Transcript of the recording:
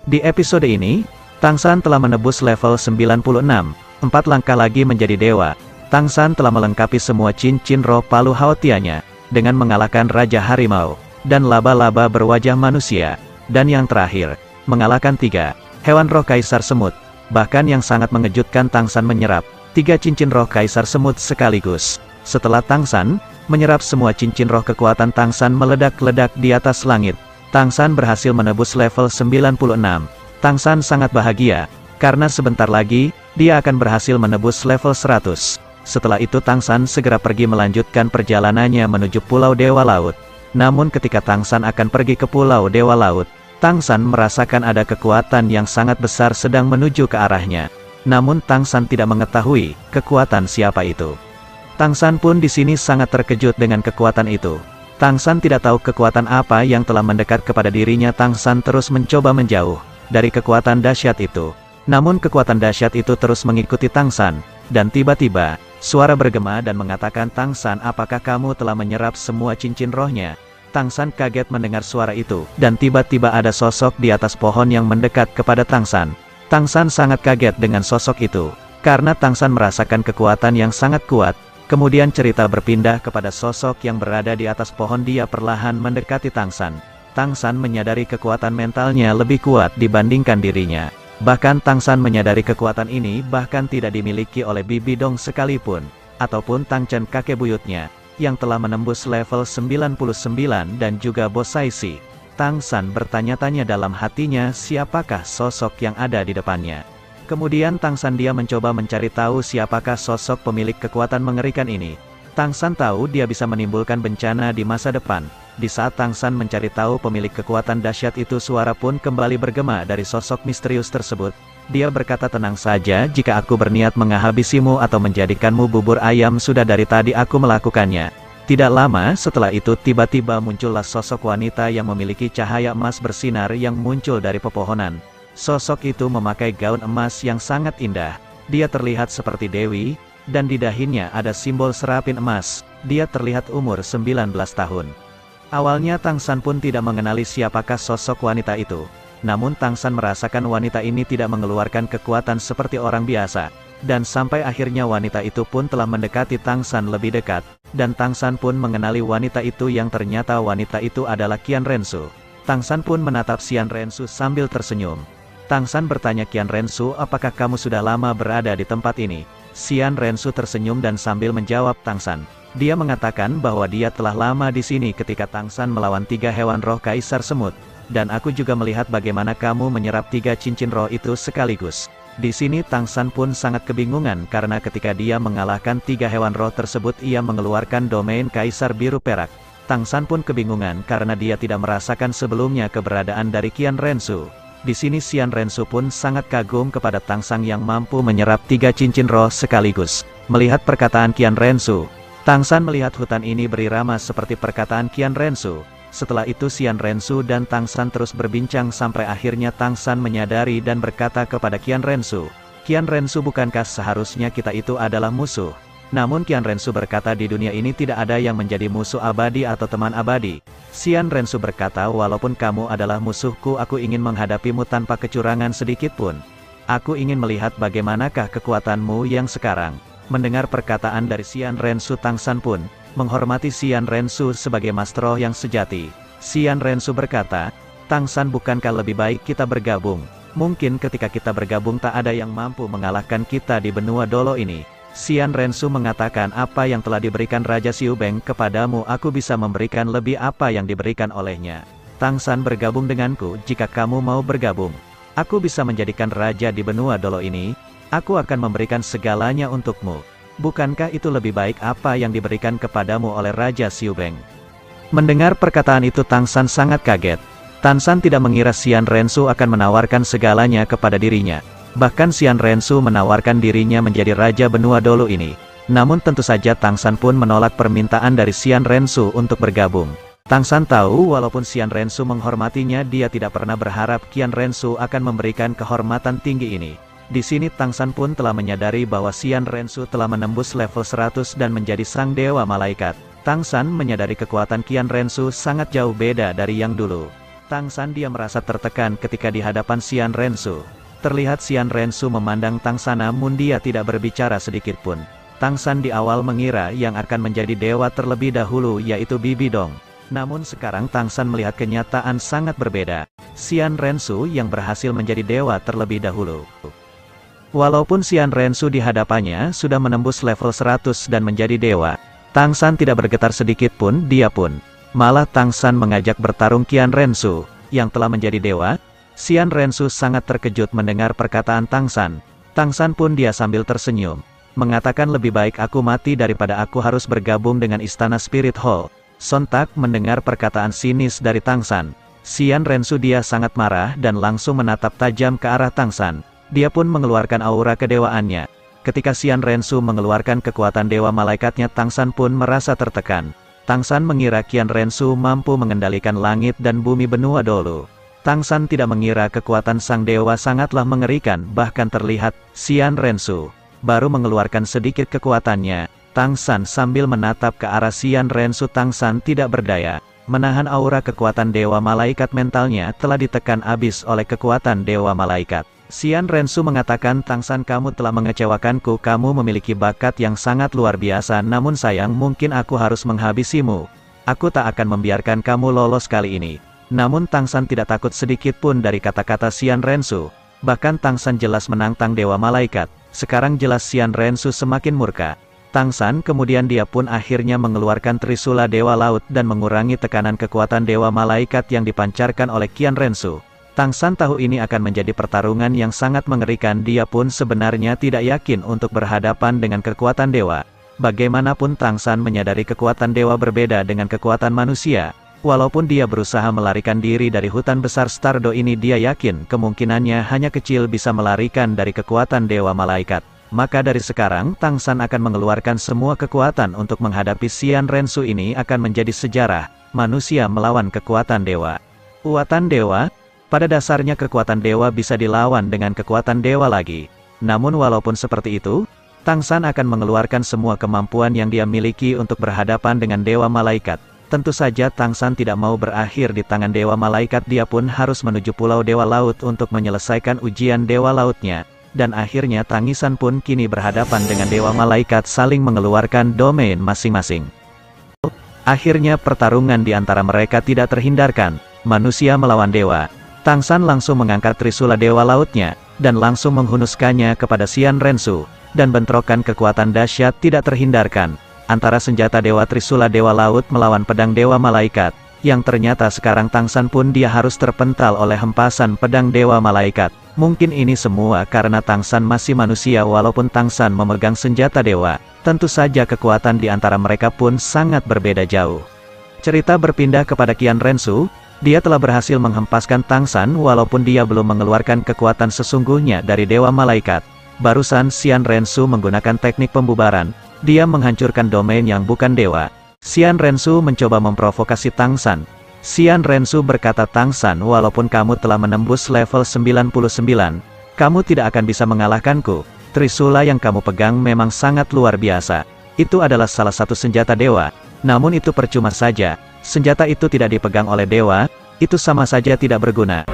Di episode ini, Tang San telah menebus level 96, 4 langkah lagi menjadi dewa. Tang San telah melengkapi semua cincin roh palu Haotianya, dengan mengalahkan Raja Harimau, dan laba-laba berwajah manusia, dan yang terakhir, mengalahkan 3 hewan roh Kaisar Semut. Bahkan yang sangat mengejutkan, Tang San menyerap 3 cincin roh Kaisar Semut sekaligus. Setelah Tang San menyerap semua cincin roh, kekuatan Tang San meledak-ledak di atas langit. Tang San berhasil menebus level 96. Tang San sangat bahagia, karena sebentar lagi, dia akan berhasil menebus level 100. Setelah itu Tang San segera pergi melanjutkan perjalanannya menuju Pulau Dewa Laut. Namun ketika Tang San akan pergi ke Pulau Dewa Laut, Tang San merasakan ada kekuatan yang sangat besar sedang menuju ke arahnya. Namun Tang San tidak mengetahui kekuatan siapa itu. Tang San pun di sini sangat terkejut dengan kekuatan itu. Tang San tidak tahu kekuatan apa yang telah mendekat kepada dirinya. Tang San terus mencoba menjauh dari kekuatan dahsyat itu. Namun kekuatan dahsyat itu terus mengikuti Tang San, dan tiba-tiba, suara bergema dan mengatakan, "Tang San, apakah kamu telah menyerap semua cincin rohnya?" Tang San kaget mendengar suara itu, dan tiba-tiba ada sosok di atas pohon yang mendekat kepada Tang San. Tang San sangat kaget dengan sosok itu, karena Tang San merasakan kekuatan yang sangat kuat. Kemudian cerita berpindah kepada sosok yang berada di atas pohon. Dia perlahan mendekati Tang San. Tang San menyadari kekuatan mentalnya lebih kuat dibandingkan dirinya. Bahkan Tang San menyadari kekuatan ini bahkan tidak dimiliki oleh Bibi Dong sekalipun, ataupun Tang Chen kakek buyutnya, yang telah menembus level 99 dan juga Bo Saisi. Tang San bertanya-tanya dalam hatinya, siapakah sosok yang ada di depannya. Kemudian Tang San dia mencoba mencari tahu siapakah sosok pemilik kekuatan mengerikan ini. Tang San tahu dia bisa menimbulkan bencana di masa depan. Di saat Tang San mencari tahu pemilik kekuatan dahsyat itu, suara pun kembali bergema dari sosok misterius tersebut. Dia berkata, "Tenang saja, jika aku berniat menghabisimu atau menjadikanmu bubur ayam, sudah dari tadi aku melakukannya." Tidak lama setelah itu tiba-tiba muncullah sosok wanita yang memiliki cahaya emas bersinar yang muncul dari pepohonan. Sosok itu memakai gaun emas yang sangat indah. Dia terlihat seperti dewi, dan di dahinya ada simbol serapin emas. Dia terlihat umur 19 tahun. Awalnya Tang San pun tidak mengenali siapakah sosok wanita itu. Namun Tang San merasakan wanita ini tidak mengeluarkan kekuatan seperti orang biasa. Dan sampai akhirnya wanita itu pun telah mendekati Tang San lebih dekat. Dan Tang San pun mengenali wanita itu yang ternyata wanita itu adalah Qian Rensu. Tang San pun menatap Qian Rensu sambil tersenyum. Tang San bertanya, "Qian Rensu, apakah kamu sudah lama berada di tempat ini?" Qian Rensu tersenyum dan sambil menjawab Tang San. Dia mengatakan bahwa dia telah lama di sini ketika Tang San melawan 3 hewan roh Kaisar Semut. Dan aku juga melihat bagaimana kamu menyerap 3 cincin roh itu sekaligus. Di sini Tang San pun sangat kebingungan karena ketika dia mengalahkan 3 hewan roh tersebut, ia mengeluarkan domain Kaisar Biru Perak. Tang San pun kebingungan karena dia tidak merasakan sebelumnya keberadaan dari Qian Rensu. Di sini Qian Rensu pun sangat kagum kepada Tang San yang mampu menyerap 3 cincin roh sekaligus. Melihat perkataan Qian Rensu, Tang San melihat hutan ini berirama seperti perkataan Qian Rensu. Setelah itu Qian Rensu dan Tang San terus berbincang sampai akhirnya Tang San menyadari dan berkata kepada Qian Rensu, "Qian Rensu, bukankah seharusnya kita itu adalah musuh?" Namun Qian Rensu berkata, "Di dunia ini tidak ada yang menjadi musuh abadi atau teman abadi." Qian Rensu berkata, "Walaupun kamu adalah musuhku, aku ingin menghadapimu tanpa kecurangan sedikit pun. Aku ingin melihat bagaimanakah kekuatanmu yang sekarang." Mendengar perkataan dari Qian Rensu, Tang San pun menghormati Qian Rensu sebagai Mastro yang sejati. Qian Rensu berkata, "Tang San, bukankah lebih baik kita bergabung? Mungkin ketika kita bergabung tak ada yang mampu mengalahkan kita di benua Dolo ini." Qian Rensu mengatakan, "Apa yang telah diberikan Raja Xiu Beng kepadamu, aku bisa memberikan lebih apa yang diberikan olehnya. Tang San, bergabung denganku jika kamu mau bergabung. Aku bisa menjadikan raja di benua Dolo ini. Aku akan memberikan segalanya untukmu. Bukankah itu lebih baik apa yang diberikan kepadamu oleh Raja Xiu Beng?" Mendengar perkataan itu Tang San sangat kaget. Tang San tidak mengira Qian Rensu akan menawarkan segalanya kepada dirinya. Bahkan Qian Rensu menawarkan dirinya menjadi raja benua Dolo ini. Namun tentu saja Tang San pun menolak permintaan dari Qian Rensu untuk bergabung. Tang San tahu walaupun Qian Rensu menghormatinya, dia tidak pernah berharap Qian Rensu akan memberikan kehormatan tinggi ini. Di sini Tang San pun telah menyadari bahwa Qian Rensu telah menembus level 100 dan menjadi sang dewa malaikat. Tang San menyadari kekuatan Qian Rensu sangat jauh beda dari yang dulu. Tang San dia merasa tertekan ketika di hadapan Xian Rensu. Terlihat Xian Rensu memandang Tang San namun dia tidak berbicara sedikitpun. Tang San di awal mengira yang akan menjadi dewa terlebih dahulu yaitu Bibi Dong. Namun sekarang Tang San melihat kenyataan sangat berbeda. Xian Rensu yang berhasil menjadi dewa terlebih dahulu. Walaupun Xian Rensu di hadapannya sudah menembus level 100 dan menjadi dewa, Tang San tidak bergetar sedikitpun, dia pun. Malah Tang San mengajak bertarung Xian Rensu, yang telah menjadi dewa. Xian Rensu sangat terkejut mendengar perkataan Tang San. Tang San pun dia sambil tersenyum, mengatakan lebih baik aku mati daripada aku harus bergabung dengan istana Spirit Hall. Sontak mendengar perkataan sinis dari Tang San, Xian Rensu dia sangat marah dan langsung menatap tajam ke arah Tang San. Dia pun mengeluarkan aura kedewaannya. Ketika Xian Rensu mengeluarkan kekuatan dewa malaikatnya, Tang San pun merasa tertekan. Tang San mengira Xian Rensu mampu mengendalikan langit dan bumi benua dulu. Tang San tidak mengira kekuatan sang dewa sangatlah mengerikan, bahkan terlihat Xian Rensu baru mengeluarkan sedikit kekuatannya. Tang San sambil menatap ke arah Xian Rensu, Tang San tidak berdaya. Menahan aura kekuatan dewa malaikat, mentalnya telah ditekan abis oleh kekuatan dewa malaikat. Xian Rensu mengatakan, Tang San kamu telah mengecewakanku, kamu memiliki bakat yang sangat luar biasa namun sayang mungkin aku harus menghabisimu. Aku tak akan membiarkan kamu lolos kali ini. Namun Tang San tidak takut sedikit pun dari kata-kata Xian Rensu. Bahkan Tang San jelas menantang dewa malaikat. Sekarang jelas Xian Rensu semakin murka. Tang San kemudian dia pun akhirnya mengeluarkan Trisula Dewa Laut dan mengurangi tekanan kekuatan dewa malaikat yang dipancarkan oleh Xian Rensu. Tang San tahu ini akan menjadi pertarungan yang sangat mengerikan. Dia pun sebenarnya tidak yakin untuk berhadapan dengan kekuatan dewa. Bagaimanapun Tang San menyadari kekuatan dewa berbeda dengan kekuatan manusia. Walaupun dia berusaha melarikan diri dari hutan besar Stardo ini, dia yakin kemungkinannya hanya kecil bisa melarikan dari kekuatan dewa malaikat. Maka dari sekarang Tang San akan mengeluarkan semua kekuatan untuk menghadapi Xian Rensu. Ini akan menjadi sejarah, manusia melawan kekuatan dewa. Uatan dewa. Pada dasarnya kekuatan dewa bisa dilawan dengan kekuatan dewa lagi. Namun walaupun seperti itu, Tang San akan mengeluarkan semua kemampuan yang dia miliki untuk berhadapan dengan dewa malaikat. Tentu saja Tang San tidak mau berakhir di tangan dewa malaikat, dia pun harus menuju Pulau Dewa Laut untuk menyelesaikan ujian dewa lautnya. Dan akhirnya tangisan pun kini berhadapan dengan dewa malaikat saling mengeluarkan domain masing-masing. Akhirnya pertarungan di antara mereka tidak terhindarkan, manusia melawan dewa. Tang San langsung mengangkat Trisula Dewa Lautnya, dan langsung menghunuskannya kepada Xian Rensu, dan bentrokan kekuatan dahsyat tidak terhindarkan, antara senjata Dewa Trisula Dewa Laut melawan pedang Dewa Malaikat, yang ternyata sekarang Tang San pun dia harus terpental oleh hempasan pedang Dewa Malaikat. Mungkin ini semua karena Tang San masih manusia. Walaupun Tang San memegang senjata dewa, tentu saja kekuatan di antara mereka pun sangat berbeda jauh. Cerita berpindah kepada Xian Rensu. Dia telah berhasil menghempaskan Tang San walaupun dia belum mengeluarkan kekuatan sesungguhnya dari dewa malaikat. Barusan Xian Rensu menggunakan teknik pembubaran. Dia menghancurkan domain yang bukan dewa. Xian Rensu mencoba memprovokasi Tang San. Xian Rensu berkata, Tang San walaupun kamu telah menembus level 99, kamu tidak akan bisa mengalahkanku. Trisula yang kamu pegang memang sangat luar biasa. Itu adalah salah satu senjata dewa. Namun itu percuma saja. Senjata itu tidak dipegang oleh dewa, itu sama saja tidak berguna.